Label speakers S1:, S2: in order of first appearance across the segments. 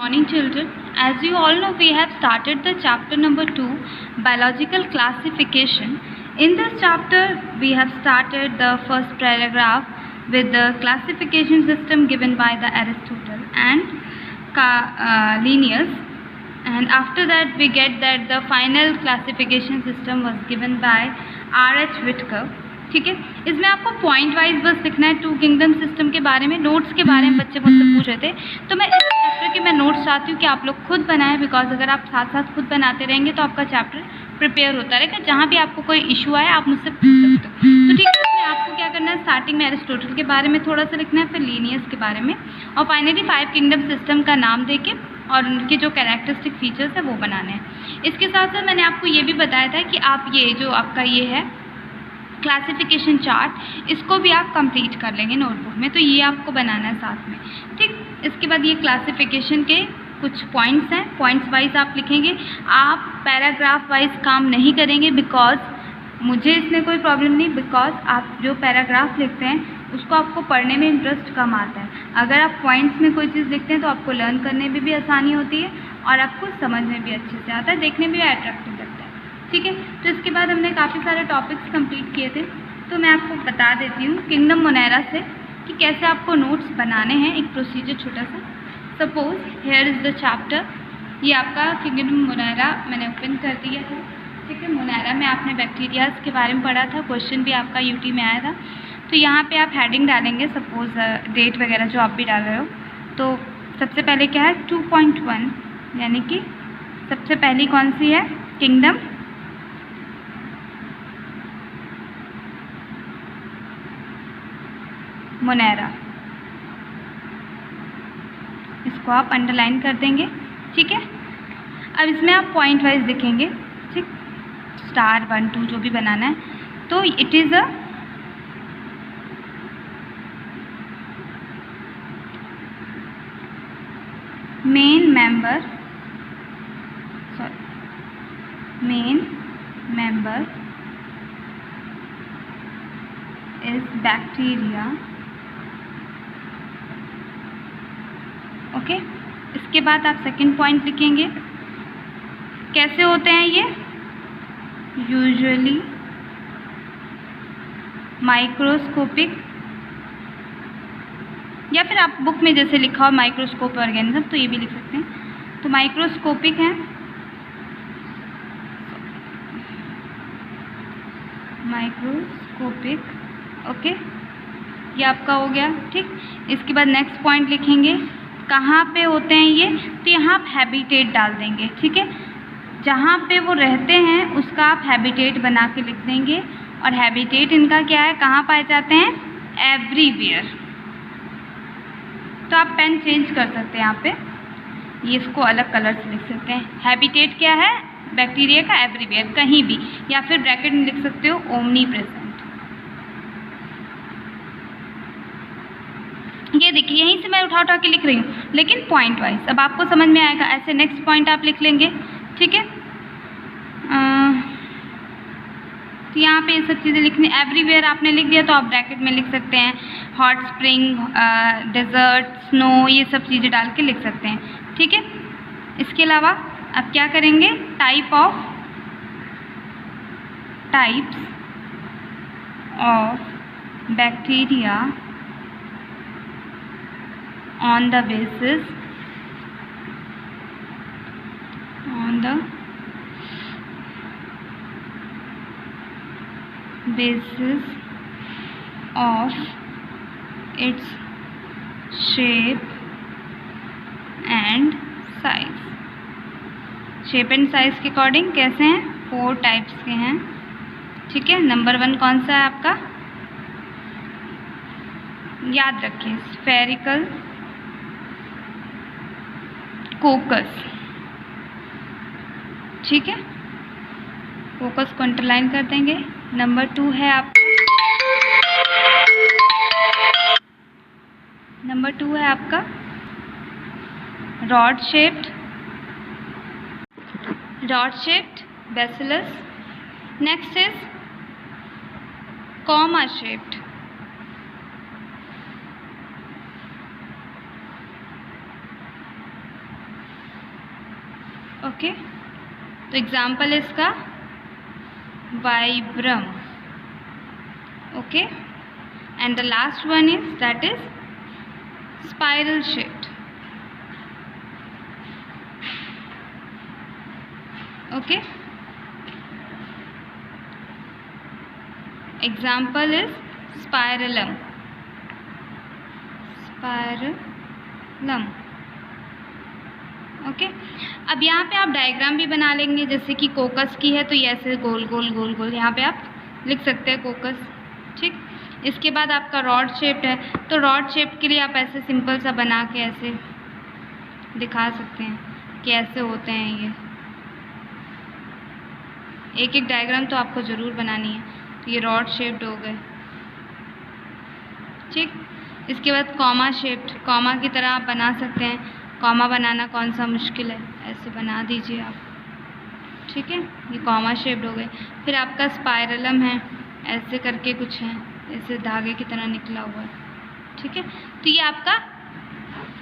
S1: Morning children, as you all know we have started the chapter number 2, biological classification. In this chapter we have started the first paragraph with the classification system given by the Aristotle and Linnaeus, and after that we get that the final classification system was given by R.H. Whitaker. ठीक है, इसमें आपको point wise बस लिखना है। 2 kingdom system के बारे में, नोट्स के बारे में बच्चे मुझसे पूछ रहे थे, तो मैं इस चैप्टर के मैं नोट्स चाहती हूँ कि आप लोग खुद बनाएं, बिकॉज अगर आप साथ साथ खुद बनाते रहेंगे तो आपका चैप्टर प्रिपेयर होता रहेगा। जहाँ भी आपको कोई इशू आए आप मुझसे पूछ सकते हो। तो ठीक है, इसमें आपको क्या करना है, स्टार्टिंग में एरिस्टोटल के बारे में थोड़ा सा लिखना है, फिर लीनियस के बारे में, और फाइनली 5 किंगडम सिस्टम का नाम देके और उनके जो कैरेक्टरिस्टिक फीचर्स है वो बनाने हैं। इसके साथ साथ मैंने आपको ये भी बताया था कि आप ये जो आपका ये है क्लासिफिकेशन चार्ट, इसको भी आप कंप्लीट कर लेंगे नोटबुक में, तो ये आपको बनाना है साथ में। ठीक, इसके बाद ये क्लासिफिकेशन के कुछ पॉइंट्स हैं, पॉइंट्स वाइज आप लिखेंगे। आप पैराग्राफ वाइज काम नहीं करेंगे, बिकॉज मुझे इसमें कोई प्रॉब्लम नहीं, बिकॉज आप जो पैराग्राफ लिखते हैं उसको आपको पढ़ने में इंटरेस्ट कम आता है। अगर आप पॉइंट्स में कोई चीज़ लिखते हैं तो आपको लर्न करने में भी आसानी होती है और आपको समझ में भी अच्छे से आता है, देखने में भी अट्रैक्टिव लगता है। ठीक है, तो इसके बाद हमने काफ़ी सारे टॉपिक्स कंप्लीट किए थे, तो मैं आपको बता देती हूँ किंगडम मोनेरा से कि कैसे आपको नोट्स बनाने हैं। एक प्रोसीजर छोटा सा, suppose here is the chapter, ये आपका किंगडम मोनेरा मैंने ओपन कर दिया है। ठीक है, मोनेरा में आपने बैक्टीरियाज के बारे में पढ़ा था, क्वेश्चन भी आपका यूटी में आया था। तो यहाँ पे आप हेडिंग डालेंगे, सपोज डेट वगैरह जो आप भी डाल रहे हो। तो सबसे पहले क्या है 2.1, यानी कि सबसे पहली कौन सी है, किंगडम मोनेरा, इसको आप अंडरलाइन कर देंगे। ठीक है, अब इसमें आप पॉइंट वाइज लिखेंगे, ठीक, स्टार 1 2 जो भी बनाना है। तो it is a main member is bacteria। Okay, इसके बाद आप सेकंड पॉइंट लिखेंगे, कैसे होते हैं ये, यूजुअली माइक्रोस्कोपिक, या फिर आप बुक में जैसे लिखा हो माइक्रोस्कोप ऑर्गेनिज्म तो ये भी लिख सकते हैं। तो माइक्रोस्कोपिक है, माइक्रोस्कोपिक। ओके, ये आपका हो गया। ठीक, इसके बाद नेक्स्ट पॉइंट लिखेंगे, कहाँ पे होते हैं ये, तो यहाँ आप हैबिटेट डाल देंगे। ठीक है, जहाँ पे वो रहते हैं उसका आप हैबिटेट बना के लिख देंगे, और हैबिटेट इनका क्या है, कहाँ पाए जाते हैं, एवरीवेयर। तो आप पेन चेंज कर सकते हैं, यहाँ पे ये इसको अलग कलर से लिख सकते हैं। हैबिटेट क्या है, बैक्टीरिया का एवरीवेयर, कहीं भी, या फिर ब्रैकेट में लिख सकते हो ओमनी प्रेजेंट। ये देखिए, यहीं से मैं उठा उठा के लिख रही हूँ, लेकिन पॉइंट वाइज, अब आपको समझ में आएगा। ऐसे नेक्स्ट पॉइंट आप लिख लेंगे। ठीक है, तो यहाँ पे ये सब चीज़ें लिखनी, एवरीवेयर आपने लिख दिया तो आप ब्रैकेट में लिख सकते हैं हॉट स्प्रिंग, डेजर्ट, स्नो, ये सब चीज़ें डाल के लिख सकते हैं। ठीक है, इसके अलावा अब क्या करेंगे, types of bacteria on the basis of its shape and size। Shape and size के अकॉर्डिंग कैसे हैं, 4 टाइप्स के हैं। ठीक है, नंबर 1 कौन सा है आपका, याद रखिए, स्फेरिकल कोकस। ठीक है, फोकस को अंडरलाइन कर देंगे। नंबर 2 है आपका, rod shaped bacillus. Next is comma shaped. Okay, तो एग्जाम्पल है इसका vibrio. Okay, and the last one is that is spiral shaped. Okay, example is spiralum. Okay, अब यहाँ पे आप डायग्राम भी बना लेंगे. जैसे कि कोकस की है तो ये ऐसे गोल गोल गोल गोल यहाँ पे आप लिख सकते हैं कोकस. ठीक, इसके बाद आपका रॉड शेप्ड है, तो रॉड शेप के लिए आप ऐसे सिंपल सा बना के ऐसे दिखा सकते हैं कि ऐसे होते हैं ये. एक एक डायग्राम तो आपको ज़रूर बनानी है. तो ये रॉड शेप्ड हो गए. ठीक, इसके बाद कॉमा शेप्ड, कॉमा की तरह आप बना सकते हैं. कॉमा बनाना कौन सा मुश्किल है, ऐसे बना दीजिए आप. ठीक है, ये कॉमा शेप्ड हो गए. फिर आपका स्पाइरलम है, ऐसे करके कुछ है, ऐसे धागे की तरह निकला हुआ है. ठीक है, तो ये आपका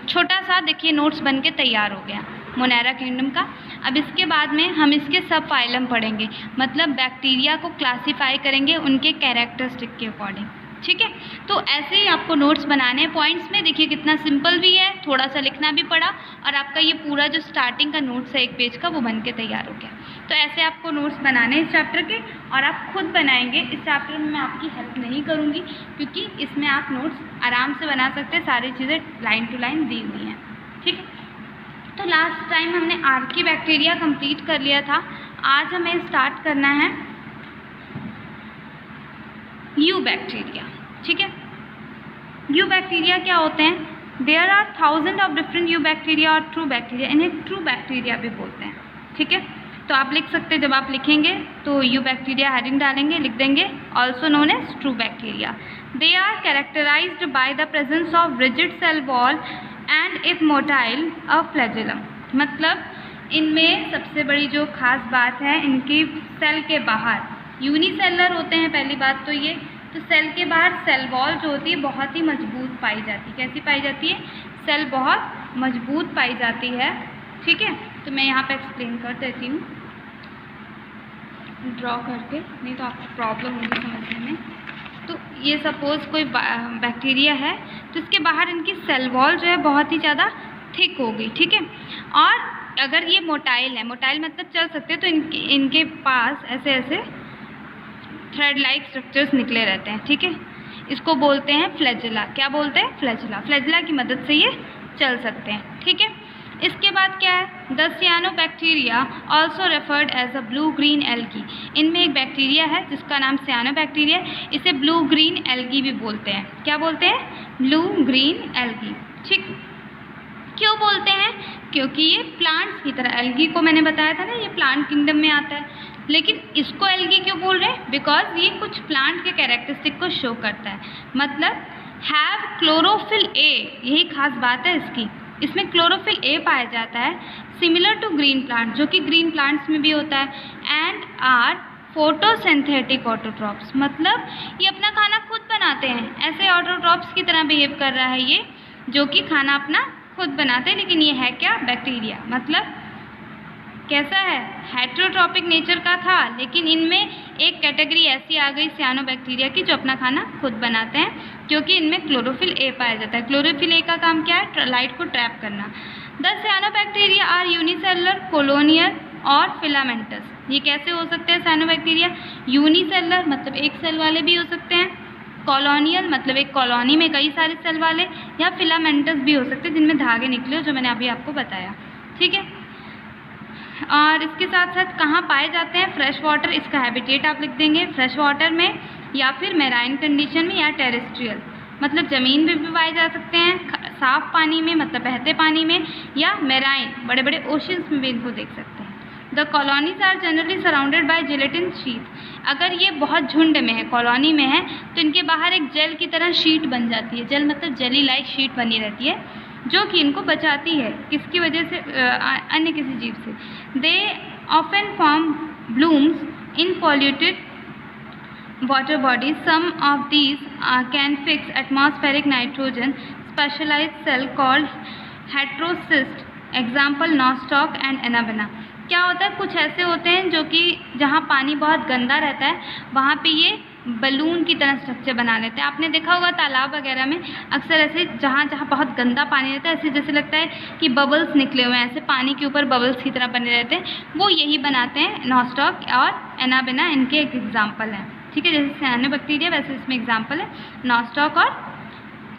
S1: छोटा सा देखिए नोट्स बन के तैयार हो गया मोनेरा किंगडम का. अब इसके बाद में हम इसके सब फाइलम पढ़ेंगे, मतलब बैक्टीरिया को क्लासीफाई करेंगे उनके कैरेक्टरिस्टिक के अकॉर्डिंग. ठीक है, तो ऐसे ही आपको नोट्स बनाने हैं पॉइंट्स में. देखिए कितना सिंपल भी है, थोड़ा सा लिखना भी पड़ा, और आपका ये पूरा जो स्टार्टिंग का नोट्स है 1 पेज का वो बन के तैयार हो गया. तो ऐसे आपको नोट्स बनाने हैं इस चैप्टर के, और आप खुद बनाएंगे. इस चैप्टर में मैं आपकी हेल्प नहीं करूँगी क्योंकि इसमें आप नोट्स आराम से बना सकते हैं. सारी चीज़ें लाइन टू लाइन दी हुई हैं. ठीक है, तो लास्ट टाइम हमने आर्की बैक्टीरिया कंप्लीट कर लिया था. आज हमें स्टार्ट करना है यू बैक्टीरिया. ठीक है, यू बैक्टीरिया क्या होते हैं? There are 1000 of different eubacteria और ट्रू बैक्टीरिया. इन्हें ट्रू बैक्टीरिया भी बोलते हैं. ठीक है, तो आप लिख सकते हैं, जब आप लिखेंगे तो यू बैक्टीरिया हेडिंग डालेंगे, लिख देंगे also known as true bacteria. They are characterised by the presence of rigid cell wall and if motile a flagellum. मतलब इनमें सबसे बड़ी जो खास बात है, इनकी सेल के बाहर यूनिसेलर होते हैं. पहली बात तो ये, तो सेल के बाहर सेल वॉल जो होती है बहुत ही मजबूत पाई जाती है. कैसी पाई जाती है? सेल बहुत मजबूत पाई जाती है. ठीक है, तो मैं यहाँ पे एक्सप्लेन कर देती हूँ ड्रॉ करके, नहीं तो आपको प्रॉब्लम होगी समझने में. तो ये सपोज़ कोई बैक्टीरिया है, तो इसके बाहर इनकी सेल वॉल जो है बहुत ही ज़्यादा थिक हो गई. ठीक है, और अगर ये मोटाइल है, मोटाइल मतलब चल सकते हैं, तो इनके पास ऐसे ऐसे थ्रेड लाइक स्ट्रक्चर्स निकले रहते हैं. ठीक है, इसको बोलते हैं फ्लैजेला. क्या बोलते हैं? फ्लैजेला. फ्लैजेला की मदद से ये चल सकते हैं. ठीक है, इसके बाद क्या है? The cyanobacteria also referred as a blue green algae. इनमें एक बैक्टीरिया है जिसका नाम सियानोबैक्टीरिया है. इसे ब्लू ग्रीन एल्गी भी बोलते हैं. क्या बोलते हैं? Blue green algae. ठीक, क्यों बोलते हैं? क्योंकि ये प्लांट्स की तरह, एल्गी को मैंने बताया था ना ये प्लांट किंगडम में आता है, लेकिन इसको एल्गी क्यों बोल रहे हैं? बिकॉज ये कुछ प्लांट के कैरेक्टरिस्टिक को शो करता है. मतलब हैव क्लोरोफिल ए, यही खास बात है इसकी. इसमें क्लोरोफिल ए पाया जाता है, सिमिलर टू ग्रीन प्लांट, जो कि ग्रीन प्लांट्स में भी होता है. एंड आर फोटोसिंथेटिक ऑटोट्रॉप्स, मतलब ये अपना खाना खुद बनाते हैं. ऐसे ऑटोट्रॉप्स की तरह बिहेव कर रहा है ये, जो कि खाना अपना खुद बनाते हैं. लेकिन ये है क्या? बैक्टीरिया. मतलब कैसा है? हेटेरोट्रॉपिक नेचर का था, लेकिन इनमें एक कैटेगरी ऐसी आ गई सियानोबैक्टीरिया की जो अपना खाना खुद बनाते हैं, क्योंकि इनमें क्लोरोफिल ए पाया जाता है. क्लोरोफिल ए का काम क्या है? लाइट को ट्रैप करना. The cyanobacteria are unicellular, colonial और फिलामेंटस. ये कैसे हो सकते हैं सियानोबैक्टीरिया? यूनिसेलुलर मतलब एक सेल वाले भी हो सकते हैं, कॉलोनियल मतलब एक कॉलोनी में कई सारे सेल वाले, या फिलामेंटस भी हो सकते हैं जिनमें धागे निकले हो, जो मैंने अभी आपको बताया. ठीक है, और इसके साथ साथ कहाँ पाए जाते हैं? Fresh water. इसका हैबिटेट आप लिख देंगे फ्रेश वाटर में, या फिर मैराइन कंडीशन में, या टेरेस्ट्रियल मतलब ज़मीन में भी पाए जा सकते हैं, साफ पानी में मतलब बहते पानी में, या मैराइन बड़े बड़े ओशंस में भी इनको देख सकते हैं. The colonies are generally surrounded by gelatin sheet. अगर ये बहुत झुंड में है, कॉलोनी में है, तो इनके बाहर एक जेल की तरह शीट बन जाती है. जेल मतलब जेली लाइक शीट बनी रहती है, जो कि इनको बचाती है. किसकी वजह से? अन्य किसी जीव से. They often form blooms in polluted water bodies. Some of these can fix atmospheric nitrogen. Specialized cell called heterocyst. Example nostoc and anabana. क्या होता है, कुछ ऐसे होते हैं जो कि जहाँ पानी बहुत गंदा रहता है वहाँ पे ये बलून की तरह स्ट्रक्चर बना लेते हैं। आपने देखा होगा तालाब वगैरह में अक्सर ऐसे जहाँ जहाँ बहुत गंदा पानी रहता है ऐसे जैसे लगता है कि बबल्स निकले हुए हैं, ऐसे पानी के ऊपर बबल्स की तरह बने रहते हैं, वो यही बनाते हैं। नॉस्टॉक और एनाबेना इनके एक एग्जाम्पल हैं, ठीक है। जैसे साइनोबैक्टीरिया वैसे इसमें एग्जाम्पल है नॉस्टॉक और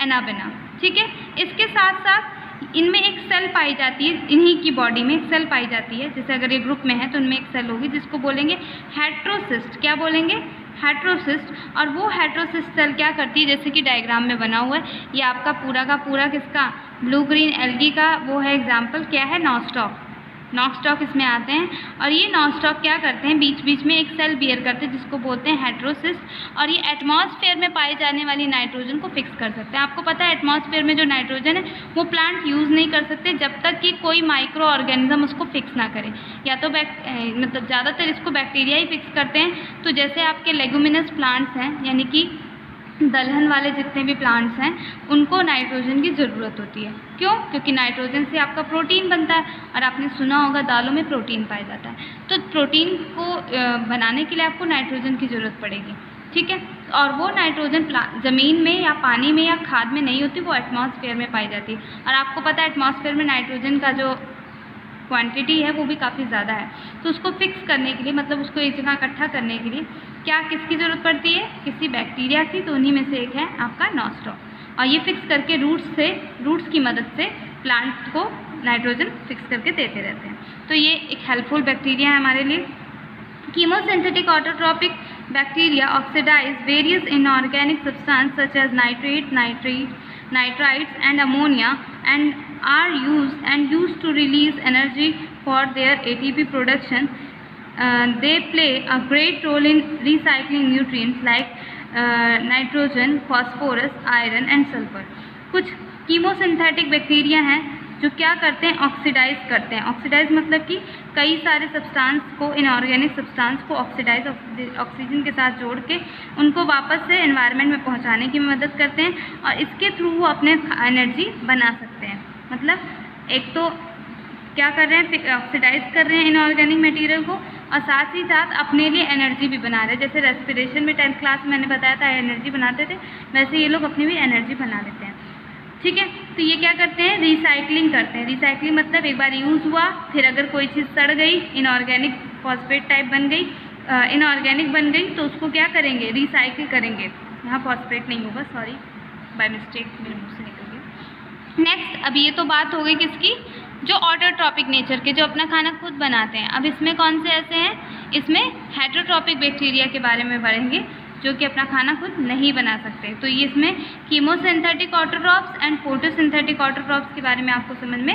S1: एनाबेना, ठीक है। इसके साथ साथ इनमें एक सेल पाई जाती है, इन्हीं की बॉडी में एक सेल पाई जाती है। जैसे अगर ये ग्रुप में है तो उनमें एक सेल होगी जिसको बोलेंगे हेट्रोसिस्ट। क्या बोलेंगे? हेट्रोसिस्ट। और वो हेट्रोसिस्ट सेल क्या करती है, जैसे कि डायग्राम में बना हुआ है, ये आपका पूरा का पूरा किसका, ब्लू ग्रीन एल्गी का वो है एग्जाम्पल, क्या है, नॉस्टॉक। नॉस्टॉक इसमें आते हैं और ये नॉस्टॉक क्या करते हैं, बीच बीच में एक सेल बियर करते हैं जिसको बोलते हैं हेट्रोसिस्ट। और ये एटमॉस्फेयर में पाई जाने वाली नाइट्रोजन को फिक्स कर सकते हैं। आपको पता है एटमॉस्फेयर में जो नाइट्रोजन है वो प्लांट यूज़ नहीं कर सकते जब तक कि कोई माइक्रो ऑर्गेनिज्म उसको फिक्स ना करे, या तो मतलब ज़्यादातर इसको बैक्टीरिया ही फिक्स करते हैं। तो जैसे आपके लेगुमिनस प्लांट्स हैं, यानी कि दलहन वाले जितने भी प्लांट्स हैं उनको नाइट्रोजन की ज़रूरत होती है। क्यों? क्योंकि नाइट्रोजन से आपका प्रोटीन बनता है और आपने सुना होगा दालों में प्रोटीन पाया जाता है। तो प्रोटीन को बनाने के लिए आपको नाइट्रोजन की ज़रूरत पड़ेगी, ठीक है। और वो नाइट्रोजन ज़मीन में या पानी में या खाद में नहीं होती, वो एटमॉस्फेयर में पाई जाती है। और आपको पता है एटमॉस्फेयर में नाइट्रोजन का जो क्वांटिटी है वो भी काफ़ी ज़्यादा है। तो उसको फिक्स करने के लिए, मतलब उसको एक जगह इकट्ठा करने के लिए क्या किसकी ज़रूरत पड़ती है, किसी बैक्टीरिया की। तो उन्हीं में से एक है आपका नॉस्टॉक। और ये फिक्स करके रूट्स की मदद से प्लांट को नाइट्रोजन फिक्स करके देते रहते हैं। तो ये एक हेल्पफुल बैक्टीरिया है हमारे लिए। Chemosynthetic autotrophic bacteria oxidize various inorganic substances such as nitrates, nitrites, and ammonia, and are used to release energy for their ATP production. They play a great role in recycling nutrients like nitrogen, phosphorus, iron, and sulfur. कुछ chemosynthetic bacteria हैं जो क्या करते हैं, oxidise करते हैं। Oxidise मतलब कि कई सारे सब्सटेंस को, इनऑर्गेनिक सब्सटेंस को ऑक्सीडाइज ऑक्सीजन के साथ जोड़ के उनको वापस से एनवायरनमेंट में पहुंचाने की मदद करते हैं और इसके थ्रू वो अपने एनर्जी बना सकते हैं। मतलब एक तो क्या कर रहे हैं, ऑक्सीडाइज कर रहे हैं इनऑर्गेनिक मटेरियल को और साथ ही साथ अपने लिए एनर्जी भी बना रहे हैं। जैसे रेस्पिरेशन में 10th क्लास में मैंने बताया था एनर्जी बनाते थे, वैसे ये लोग अपनी भी एनर्जी बना लेते हैं, ठीक है। तो ये क्या करते हैं, रिसाइकलिंग करते हैं। रिसाइकलिंग मतलब एक बार यूज़ हुआ, फिर अगर कोई चीज़ सड़ गई, इनऑर्गेनिक फॉस्फेट टाइप बन गई, इनऑर्गेनिक बन गई, तो उसको क्या करेंगे, रिसाइकिल करेंगे। यहाँ फॉस्फेट नहीं होगा, सॉरी बाय मिस्टेक मेरे मुँह से निकल गया। नेक्स्ट, अब ये तो बात हो गई किसकी, जो ऑटोट्रॉपिक नेचर के, जो अपना खाना खुद बनाते हैं। अब इसमें कौन से ऐसे हैं, इसमें हेटरोट्रॉपिक बैक्टीरिया के बारे में पढ़ेंगे जो कि अपना खाना खुद नहीं बना सकते। तो ये इसमें chemosynthetic autotrophs and photosynthetic autotrophs के बारे में आपको समझ में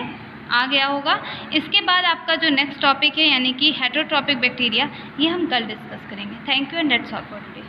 S1: आ गया होगा। इसके बाद आपका जो नेक्स्ट टॉपिक है यानी कि हेटरोट्रॉपिक बैक्टीरिया, ये हम कल डिस्कस करेंगे। Thank you and that's all for today.